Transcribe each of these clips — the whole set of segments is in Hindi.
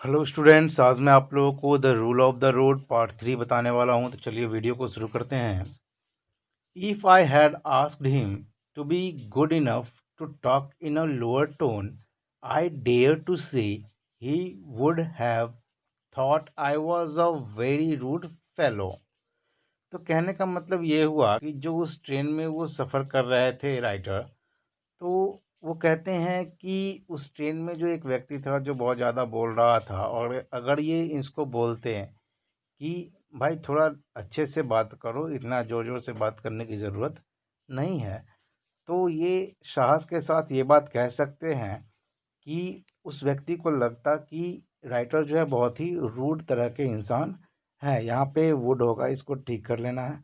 हेलो स्टूडेंट्स, आज मैं आप लोगों को the rule of the road part 3 बताने वाला हूं। तो चलिए वीडियो को शुरू करते हैं। If I had asked him to be good enough to talk in a lower tone, I dare to say he would have thought I was a very rude fellow. तो कहने का मतलब ये हुआ कि जो उस ट्रेन में वो सफ़र कर रहे थे राइटर, तो वो कहते हैं कि उस ट्रेन में जो एक व्यक्ति था जो बहुत ज़्यादा बोल रहा था, और अगर ये इसको बोलते हैं कि भाई थोड़ा अच्छे से बात करो, इतना ज़ोर ज़ोर से बात करने की ज़रूरत नहीं है, तो ये साहस के साथ ये बात कह सकते हैं कि उस व्यक्ति को लगता कि राइटर जो है बहुत ही रूड तरह के इंसान है। यहाँ पे वुड होगा, इसको ठीक कर लेना है।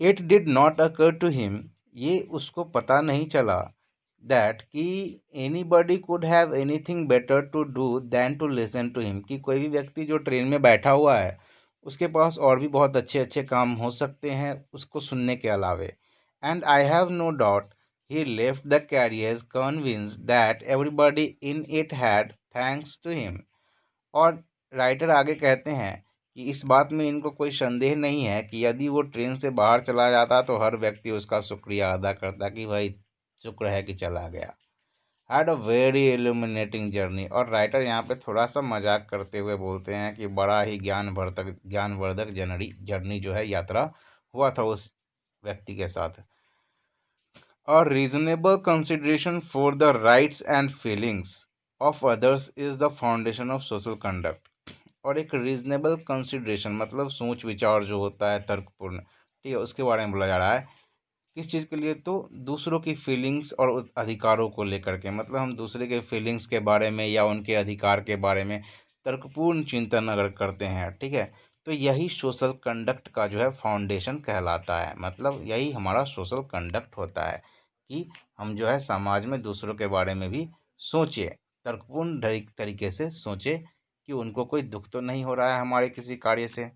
It did not occur to him, ये उसको पता नहीं चला, दैट कि anybody could have anything better to do than to listen to him, कि कोई भी व्यक्ति जो ट्रेन में बैठा हुआ है उसके पास और भी बहुत अच्छे अच्छे काम हो सकते हैं उसको सुनने के अलावे। And I have no doubt he left the carriers convinced that everybody in it had thanks to him. और राइटर आगे कहते हैं कि इस बात में इनको कोई संदेह नहीं है कि यदि वो ट्रेन से बाहर चला जाता तो हर व्यक्ति उसका शुक्रिया अदा करता कि भाई शुक्र है कि चला गया। Had a very illuminating journey. और राइटर यहाँ पे थोड़ा सा मजाक करते हुए बोलते हैं कि बड़ा ही ज्ञानवर्धक जर्नी जो है, यात्रा हुआ था उस व्यक्ति के साथ। और reasonable consideration for the rights and feelings of others is the foundation of social conduct. और एक रीजनेबल कंसिडरेशन मतलब सोच विचार जो होता है तर्कपूर्ण, ठीक है, उसके बारे में बोला जा रहा है। किस चीज़ के लिए? तो दूसरों की फीलिंग्स और अधिकारों को लेकर के, मतलब हम दूसरे के फीलिंग्स के बारे में या उनके अधिकार के बारे में तर्कपूर्ण चिंतन अगर करते हैं, ठीक है, तो यही सोशल कंडक्ट का जो है फाउंडेशन कहलाता है। मतलब यही हमारा सोशल कंडक्ट होता है कि हम जो है समाज में दूसरों के बारे में भी सोचे, तर्कपूर्ण तरीके से सोचे कि उनको कोई दुख तो नहीं हो रहा है हमारे किसी कार्य से।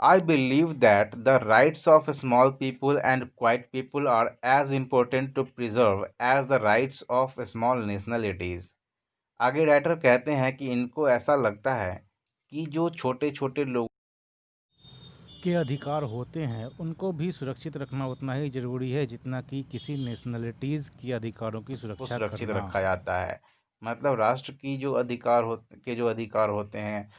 I believe that the rights of small people and quiet people are as important to preserve as the rights of small nationalities. आगे राइटर कहते हैं कि इनको ऐसा लगता है कि जो छोटे छोटे लोग के अधिकार होते हैं उनको भी सुरक्षित रखना उतना ही ज़रूरी है जितना कि किसी नेशनलिटीज़ की अधिकारों की को सुरक्षा सुरक्षित करना रखा जाता है। मतलब राष्ट्र की जो अधिकार होते हैं,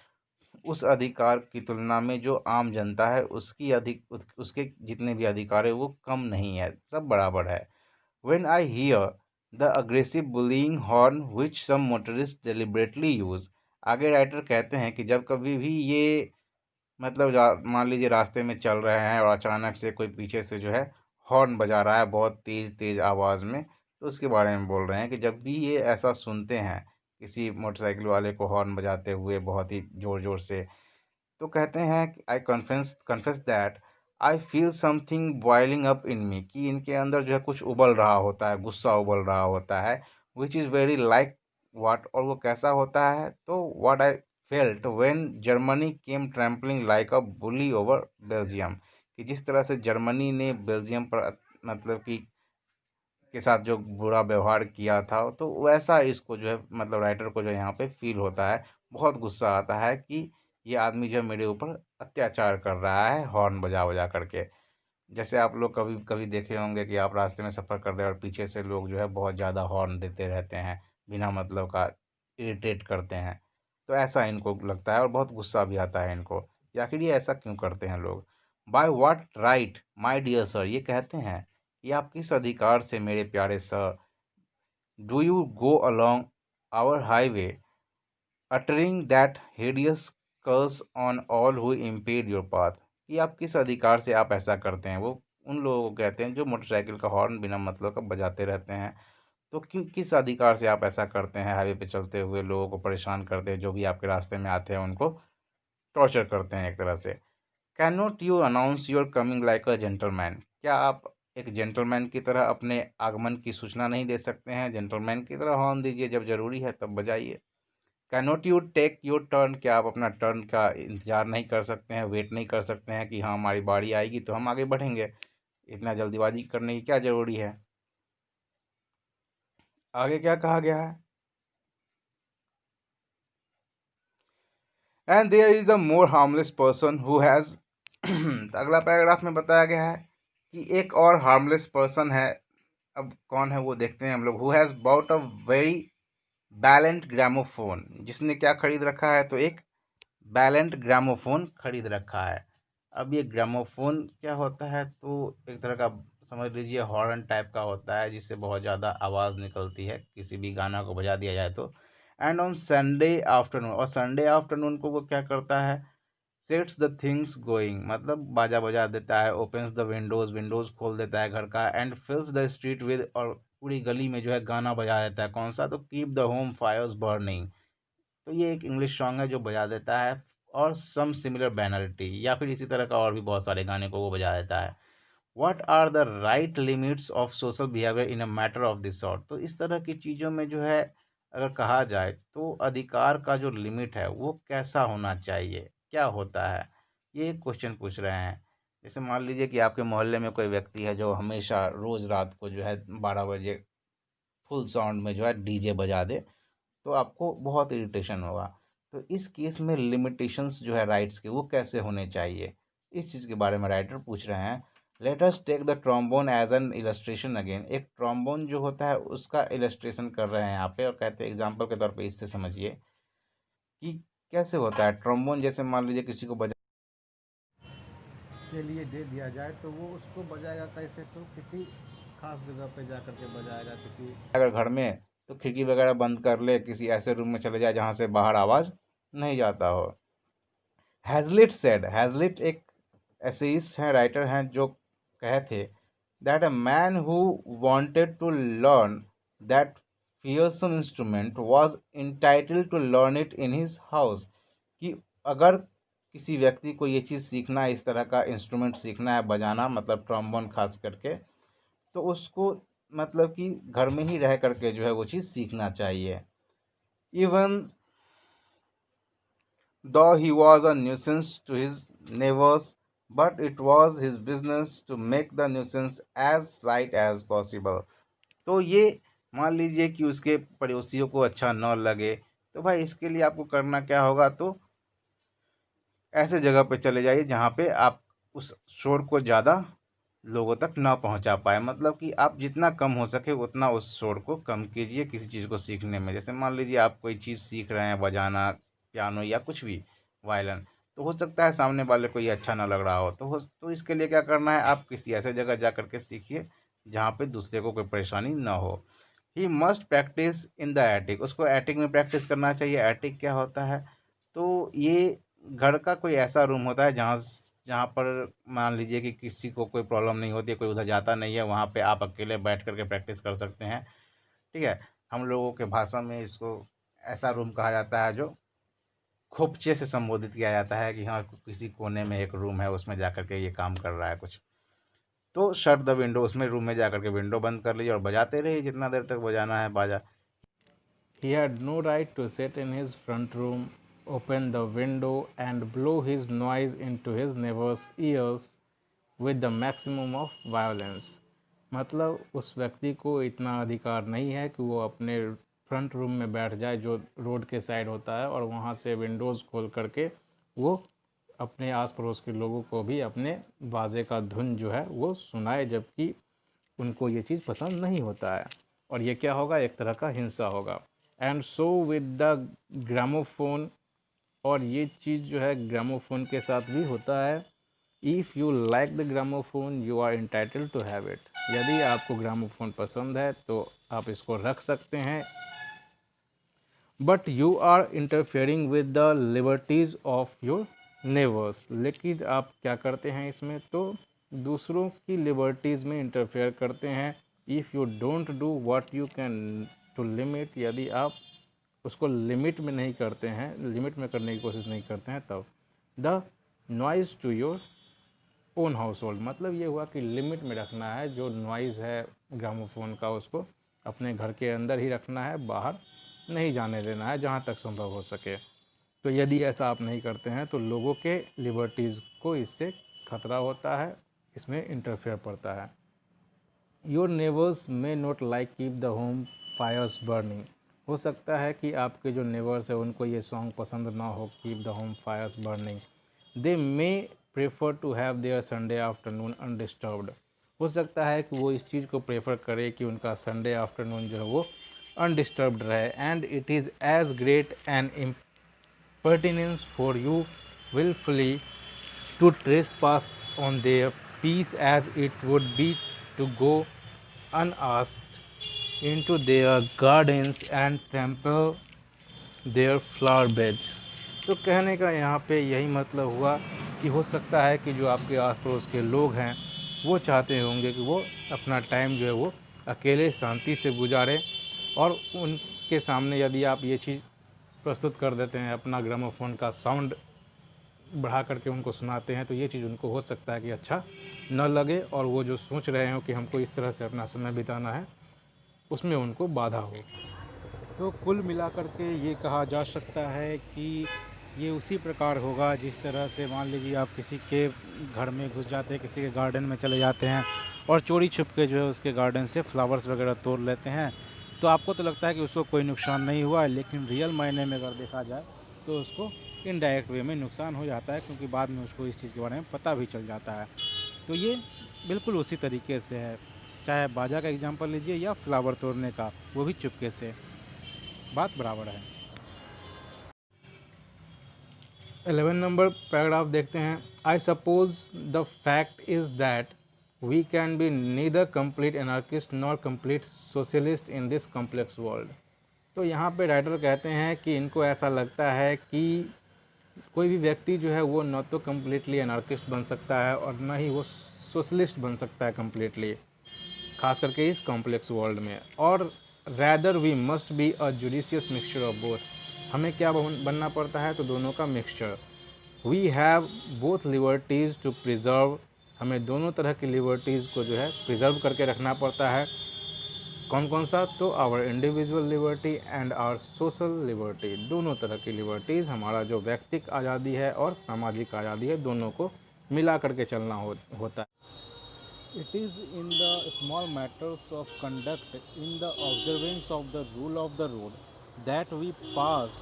उस अधिकार की तुलना में जो आम जनता है उसके जितने भी अधिकार है वो कम नहीं है, सब बराबर है। When I hear the aggressive bullying horn which some motorists deliberately use, आगे राइटर कहते हैं कि जब कभी भी ये मतलब मान लीजिए रास्ते में चल रहे हैं और अचानक से कोई पीछे से जो है हॉर्न बजा रहा है बहुत तेज तेज आवाज में, तो उसके बारे में बोल रहे हैं कि जब भी ये ऐसा सुनते हैं किसी मोटरसाइकिल वाले को हॉर्न बजाते हुए बहुत ही जोर जोर से, तो कहते हैं कि I confess that I feel something boiling up in me, कि इनके अंदर जो है कुछ उबल रहा होता है, गुस्सा उबल रहा होता है। Which is very like what, और वो कैसा होता है? तो what I felt when Germany came trampling like a bully over Belgium, कि जिस तरह से जर्मनी ने बेल्जियम पर मतलब कि के साथ जो बुरा व्यवहार किया था, तो वैसा इसको जो है मतलब राइटर को जो यहाँ पे फील होता है, बहुत गुस्सा आता है कि ये आदमी जो है मेरे ऊपर अत्याचार कर रहा है हॉर्न बजा बजा करके। जैसे आप लोग कभी कभी देखे होंगे कि आप रास्ते में सफ़र कर रहे हैं और पीछे से लोग जो है बहुत ज़्यादा हॉर्न देते रहते हैं, बिना मतलब का इरिटेट करते हैं। तो ऐसा इनको लगता है और बहुत गुस्सा भी आता है इनको कि आखिर ये ऐसा क्यों करते हैं लोग। By what right my dear sir, ये कहते हैं कि आप किस अधिकार से मेरे प्यारे sir, do you go along our highway uttering that hideous curse on all who impede your path, कि आप किस अधिकार से आप ऐसा करते हैं। वो उन लोगों को कहते हैं जो मोटरसाइकिल का हॉर्न बिना मतलब का बजाते रहते हैं। तो क्यों, किस अधिकार से आप ऐसा करते हैं? हाईवे पे चलते हुए लोगों को परेशान करते हैं, जो भी आपके रास्ते में आते हैं उनको टॉर्चर करते हैं एक तरह से। Can not you announce your coming like a gentleman, क्या आप एक जेंटलमैन की तरह अपने आगमन की सूचना नहीं दे सकते हैं? जेंटलमैन की तरह हॉर्न दीजिए, जब जरूरी है तब बजाइए। Can not you take your turn, क्या आप अपना टर्न का इंतजार नहीं कर सकते हैं, वेट नहीं कर सकते हैं कि हाँ हमारी बारी आएगी तो हम आगे बढ़ेंगे? इतना जल्दीबाजी करने की क्या ज़रूरी है? आगे क्या कहा गया है? And there is the more harmless person who has अगला पैराग्राफ में बताया गया है कि एक और हार्मलेस पर्सन है। अब कौन है वो देखते हैं हम लोग। Who has bought a very valiant gramophone, जिसने क्या खरीद रखा है? तो एक बैलेंट ग्रामोफोन खरीद रखा है। अब ये ग्रामोफोन क्या होता है? तो एक तरह का समझ लीजिए हॉर्न टाइप का होता है, जिससे बहुत ज़्यादा आवाज़ निकलती है किसी भी गाना को बजा दिया जाए तो। एंड ऑन संडे आफ्टरनून, और संडे आफ्टरनून को वो क्या करता है? सेट्स द थिंग्स गोइंग, मतलब बाजा बजा देता है। ओपन्स द विंडोज, विंडोज खोल देता है घर का। एंड फिल्स द स्ट्रीट विद, और पूरी गली में जो है गाना बजा देता है। कौन सा? तो keep the home fires burning. तो ये एक इंग्लिश सॉन्ग है जो बजा देता है। और सम सिमिलर बैनरिटी, या फिर इसी तरह का और भी बहुत सारे गाने को वो बजा देता है। What are the right limits of social behaviour in a matter of this sort? तो इस तरह की चीज़ों में जो है अगर कहा जाए तो अधिकार का जो लिमिट है वो कैसा होना चाहिए, क्या होता है, ये क्वेश्चन पूछ रहे हैं। जैसे मान लीजिए कि आपके मोहल्ले में कोई व्यक्ति है जो हमेशा रोज रात को जो है 12 बजे फुल साउंड में जो है डीजे बजा दे, तो आपको बहुत इरिटेशन होगा। तो इस केस में लिमिटेशंस जो है राइट्स के वो कैसे होने चाहिए, इस चीज़ के बारे में राइटर पूछ रहे हैं। Let us take the trombone as an illustration again. एक ट्रॉम्बोन जो होता है उसका इलस्ट्रेशन कर रहे हैं यहाँ पे, और कहते हैं एग्जाम्पल के तौर पे इससे समझिए कि कैसे होता है ट्रॉम्बोन। जैसे मान लीजिए किसी को बजा के लिए दे दिया जाए तो वो उसको बजाएगा कैसे? तो किसी खास जगह पे जा कर के बजाएगा, किसी अगर घर में, तो खिड़की वगैरह बंद कर ले, किसी ऐसे रूम में चले जाए जहाँ से बाहर आवाज़ नहीं जाता हो। हैजलिट सेड, हैजलिट एक एसेइस्ट हैं, राइटर हैं, जो कहे थे that a man who wanted to learn that fearsome instrument was entitled to learn it in his house। कि अगर किसी व्यक्ति को ये चीज़ सीखना है, इस तरह का इंस्ट्रूमेंट सीखना है बजाना, मतलब ट्रम्बोन खास करके, तो उसको मतलब कि घर में ही रह करके जो है वो चीज़ सीखना चाहिए। Even though he was a nuisance to his neighbors, but it was his business to make the nuisance as slight as possible। तो ये मान लीजिए कि उसके पड़ोसियों को अच्छा न लगे, तो भाई इसके लिए आपको करना क्या होगा? तो ऐसे जगह पे चले जाइए जहाँ पे आप उस शोर को ज़्यादा लोगों तक ना पहुँचा पाए। मतलब कि आप जितना कम हो सके उतना उस शोर को कम कीजिए किसी चीज़ को सीखने में। जैसे मान लीजिए आप कोई चीज़ सीख रहे हैं, बजाना, पियानो या कुछ भी, वायलिन, तो हो सकता है सामने वाले को ये अच्छा ना लग रहा हो, तो इसके लिए क्या करना है? आप किसी ऐसे जगह जा करके सीखिए जहाँ पे दूसरे को कोई परेशानी ना हो। He must practice in the attic, उसको एटिक में प्रैक्टिस करना चाहिए। एटिक क्या होता है? तो ये घर का कोई ऐसा रूम होता है जहाँ जहाँ पर मान लीजिए कि किसी को कोई प्रॉब्लम नहीं होती है, कोई उधर जाता नहीं है, वहाँ पे आप अकेले बैठ करके प्रैक्टिस कर सकते हैं। ठीक है। हम लोगों के भाषा में इसको ऐसा रूम कहा जाता है जो खोपचे से संबोधित किया जाता है कि हाँ किसी कोने में एक रूम है, उसमें जा करके ये काम कर रहा है कुछ। तो शट द विंडो, उसमें रूम में जा करके विंडो बंद कर लीजिए और बजाते रहिए जितना देर तक बजाना है बाजा। he had no right to sit in his front room, open the window, and blow his noise into his neighbor's ears with the maximum of violence। मतलब उस व्यक्ति को इतना अधिकार नहीं है कि वो अपने फ्रंट रूम में बैठ जाए जो रोड के साइड होता है, और वहाँ से विंडोज़ खोल करके वो अपने आस पड़ोस के लोगों को भी अपने बाजे का धुन जो है वो सुनाए, जबकि उनको ये चीज़ पसंद नहीं होता है। और ये क्या होगा? एक तरह का हिंसा होगा। And so with the gramophone, और ये चीज़ जो है ग्रामोफोन के साथ भी होता है। If you like the gramophone you are entitled to have it. यदि आपको ग्रामोफोन पसंद है तो आप इसको रख सकते हैं, but you are interfering with the liberties of your neighbours. लेकिन आप क्या करते हैं इसमें? तो दूसरों की लिबर्टीज़ में इंटरफेयर करते हैं। If you don't do what you can to limit, यदि आप उसको लिमिट में नहीं करते हैं, लिमिट में करने की कोशिश नहीं करते हैं, तब the noise to your own household, मतलब ये हुआ कि लिमिट में रखना है। जो नॉइज़ है ग्रामोफोन का उसको अपने घर के अंदर ही रखना है, बाहर नहीं जाने देना है जहाँ तक संभव हो सके। तो यदि ऐसा आप नहीं करते हैं तो लोगों के लिबर्टीज़ को इससे खतरा होता है, इसमें इंटरफेयर पड़ता है। Your neighbours may not like keep the home fires burning. हो सकता है कि आपके जो नेबर्स है उनको ये सॉन्ग पसंद ना हो, keep the home fires burning. They may prefer to have their Sunday afternoon undisturbed. हो सकता है कि वो इस चीज़ को प्रेफर करे कि उनका संडे आफ्टरनून जो है वो अनडिस्टर्ब्ड रहे। And it is as great an impertinence for you willfully to trespass on their peace as it would be to go unasked into their gardens and trample their flower beds। तो कहने का यहाँ पे यही मतलब हुआ कि हो सकता है कि जो आपके आस पड़ोस के लोग हैं वो चाहते होंगे कि वो अपना टाइम जो है वो अकेले शांति से गुजारें, और उनके सामने यदि आप ये चीज़ प्रस्तुत कर देते हैं, अपना ग्रामोफोन का साउंड बढ़ा करके उनको सुनाते हैं, तो ये चीज़ उनको हो सकता है कि अच्छा न लगे, और वो जो सोच रहे हो कि हमको इस तरह से अपना समय बिताना है उसमें उनको बाधा हो। तो कुल मिलाकर के ये कहा जा सकता है कि ये उसी प्रकार होगा जिस तरह से मान लीजिए आप किसी के घर में घुस जाते हैं, किसी के गार्डन में चले जाते हैं और चोरी छुप के जो है उसके गार्डन से फ्लावर्स वगैरह तोड़ लेते हैं। तो आपको तो लगता है कि उसको कोई नुकसान नहीं हुआ है, लेकिन रियल मायने में अगर देखा जाए तो उसको इनडायरेक्ट वे में नुकसान हो जाता है, क्योंकि बाद में उसको इस चीज़ के बारे में पता भी चल जाता है। तो ये बिल्कुल उसी तरीके से है, चाहे बाजा का एग्जांपल लीजिए या फ्लावर तोड़ने का, वो भी चुपके से, बात बराबर है। 11 नंबर पैराग्राफ देखते हैं। I suppose the fact is that we can be neither complete anarchist nor complete socialist in this complex world. तो यहाँ पे राइटर कहते हैं कि इनको ऐसा लगता है कि कोई भी व्यक्ति जो है वो न तो कम्प्लीटली एनार्किस्ट बन सकता है और न ही वो सोशलिस्ट बन सकता है कम्प्लीटली, खास करके इस कॉम्प्लेक्स वर्ल्ड में। और rather we must be a judicious mixture of both, हमें क्या बनना पड़ता है, तो दोनों का mixture. We have both liberties to preserve, हमें दोनों तरह की लिबर्टीज़ को जो है प्रिजर्व करके रखना पड़ता है। कौन कौन सा, तो our individual liberty and our social liberty, दोनों तरह की लिबर्टीज़, हमारा जो व्यक्तिक आज़ादी है और सामाजिक आज़ादी है, दोनों को मिला करके चलना होता है। It is in the small matters of conduct, in the observance of the rule of the road, that we pass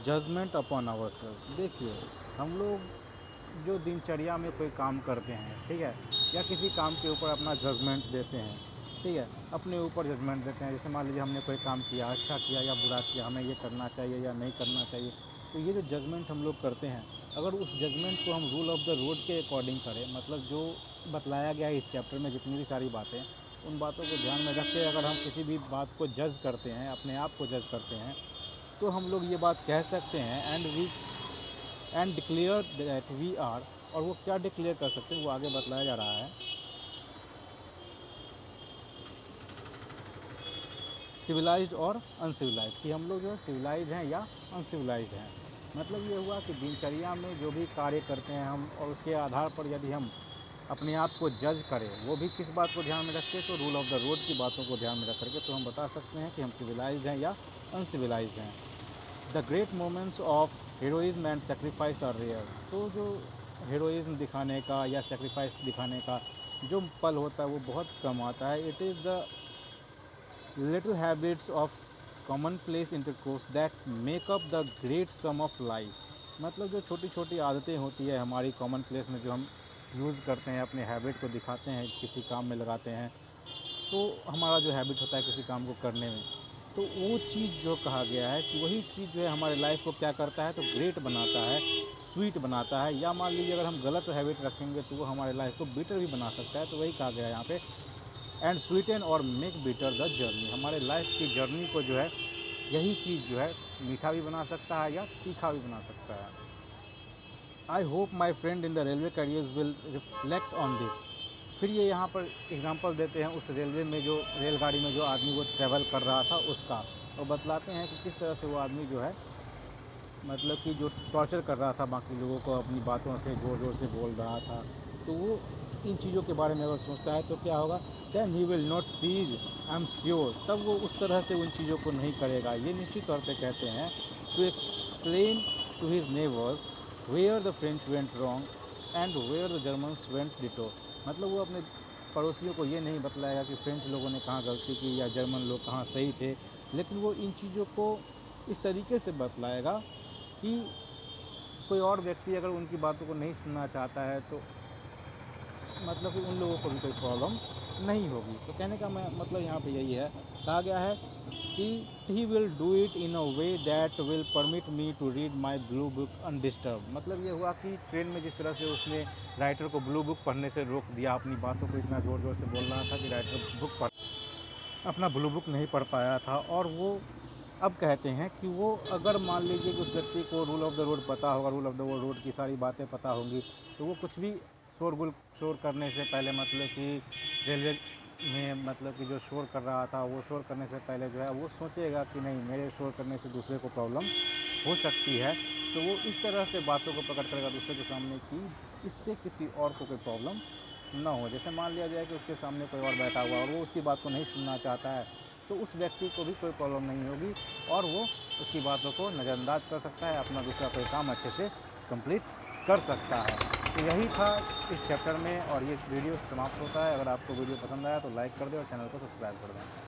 judgment upon ourselves। देखिए, हम लोग जो दिनचर्या में कोई काम करते हैं, ठीक है, या किसी काम के ऊपर अपना जजमेंट देते हैं, ठीक है, अपने ऊपर जजमेंट देते हैं। जैसे मान लीजिए हमने कोई काम किया, अच्छा किया या बुरा किया, हमें ये करना चाहिए या नहीं करना चाहिए, तो ये जो जजमेंट हम लोग करते हैं, अगर उस जजमेंट को हम रूल ऑफ द रोड के अकॉर्डिंग करें, मतलब जो बतलाया गया है इस चैप्टर में जितनी भी सारी बातें, उन बातों को ध्यान में रख के अगर हम किसी भी बात को जज करते हैं, अपने आप को जज करते हैं, तो हम लोग ये बात कह सकते हैं and declare that we are. और वो क्या डिक्लेयर कर सकते हैं, वो आगे बतलाया जा रहा है। सिविलाइज्ड और अनसिविलाइज्ड, कि हम लोग जो है सिविलाइज्ड हैं या अनसिविलाइज्ड हैं। मतलब ये हुआ कि दिनचर्या में जो भी कार्य करते हैं हम, और उसके आधार पर यदि हम अपने आप को जज करें, वो भी किस बात को ध्यान में रखते, तो रूल ऑफ द रोड की बातों को ध्यान में रख करके, तो हम बता सकते हैं कि हम सिविलाइज्ड हैं या अनसिविलाइज्ड हैं। The great moments of heroism and sacrifice are rare. तो जो हीरोइज्म दिखाने का या सेक्रीफाइस दिखाने का जो पल होता है वो बहुत कम आता है। It is the little habits of commonplace intercourse that make up the great sum of life. मतलब जो छोटी छोटी आदतें होती है हमारी कॉमन प्लेस में, जो हम यूज़ करते हैं, अपने हैबिट को दिखाते हैं, किसी काम में लगाते हैं, तो हमारा जो हैबिट होता है किसी काम को करने में, तो वो चीज़ जो कहा गया है कि वही चीज़ जो है हमारे लाइफ को क्या करता है, तो ग्रेट बनाता है, स्वीट बनाता है। या मान लीजिए अगर हम गलत हैबिट रखेंगे तो वो हमारे लाइफ को बिटर भी बना सकता है। तो वही कहा गया है यहाँ पे, एंड स्वीटन और मेक बिटर द जर्नी, हमारे लाइफ की जर्नी को जो है यही चीज़ जो है मीठा भी बना सकता है या तीखा भी बना सकता है। I hope my friend in the railway careers will reflect on this. फिर ये यहाँ पर एग्जांपल देते हैं उस रेलवे में, जो रेलगाड़ी में जो आदमी वो ट्रैवल कर रहा था उसका, और बतलाते हैं कि किस तरह से वो आदमी जो है, मतलब कि जो टॉर्चर कर रहा था बाकी लोगों को, अपनी बातों से ज़ोर ज़ोर से बोल रहा था। तो वो इन चीज़ों के बारे में अगर सोचता है तो क्या होगा, then he will not cease, I am sure, तब वो उस तरह से उन चीज़ों को नहीं करेगा। ये निश्चित तौर पे कहते हैं, to explain to his neighbours where the French went wrong and where the Germans went ditto. मतलब वो अपने पड़ोसियों को ये नहीं बतलाएगा कि फ्रेंच लोगों ने कहाँ गलती की या जर्मन लोग कहाँ सही थे, लेकिन वो इन चीज़ों को इस तरीके से बतलाएगा कि कोई और व्यक्ति अगर उनकी बातों को नहीं सुनना चाहता है तो मतलब कि उन लोगों को भी कोई प्रॉब्लम नहीं होगी। तो कहने का मतलब यहाँ पे यही है, कहा गया है कि he will do it in a way that will permit me to read my blue book undisturbed. मतलब ये हुआ कि ट्रेन में जिस तरह से उसने राइटर को ब्लू बुक पढ़ने से रोक दिया, अपनी बातों को इतना ज़ोर ज़ोर से बोल रहा था कि राइटर अपना ब्लू बुक नहीं पढ़ पाया था, और वो अब कहते हैं कि वो अगर मान लीजिए कि उस व्यक्ति को रूल ऑफ द रोड पता होगा, रूल ऑफ द रोड की सारी बातें पता होंगी, तो वो कुछ भी शोर करने से पहले, मतलब कि रेलवे में मतलब कि जो शोर कर रहा था वो शोर करने से पहले जो है वो सोचेगा कि नहीं, मेरे शोर करने से दूसरे को प्रॉब्लम हो सकती है, तो वो इस तरह से बातों को पकड़ करेगा दूसरे के सामने कि इससे किसी और को कोई प्रॉब्लम ना हो। जैसे मान लिया जाए कि उसके सामने कोई और बैठा हुआ और वो उसकी बात को नहीं सुनना चाहता है, तो उस व्यक्ति को भी कोई प्रॉब्लम नहीं होगी और वो उसकी बातों को नज़रअंदाज कर सकता है, अपना दूसरा कोई काम अच्छे से कंप्लीट कर सकता है। तो यही था इस चैप्टर में, और ये वीडियो समाप्त होता है। अगर आपको वीडियो पसंद आया तो लाइक कर दें और चैनल को सब्सक्राइब कर दें।